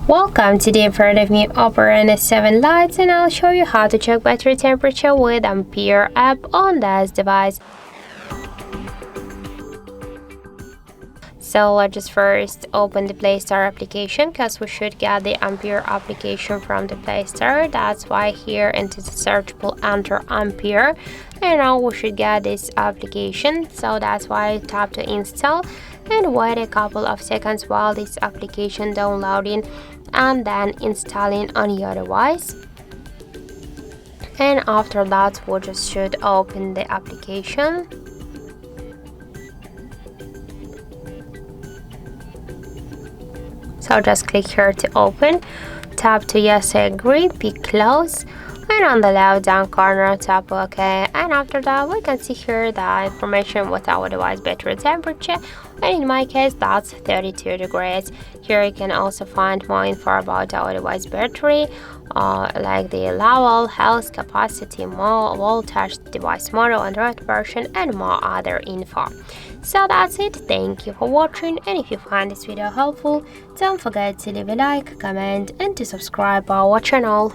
Welcome to the in front of me OPPO Reno 7 Lite, and I'll show you how to check battery temperature with Ampere app on this device. So let's just first open the Play Store application, because we should get the Ampere application from the Play Store. That's why here into the search pool enter Ampere, and now we should get this application. So that's why I tap to install and wait a couple of seconds while this application downloading and then installing on your device. And after that we just should open the application. So just click here to open, tap to yes, I agree, pick close, and on the left down corner tap OK. And after that we can see here the information with our device battery temperature, and in my case that's 32 degrees. Here you can also find more info about our device battery, like the level, health, capacity, more voltage, device model, Android version, and more other info. So that's it. Thank you for watching, and if you find this video helpful, don't forget to leave a like, comment, and to subscribe our channel.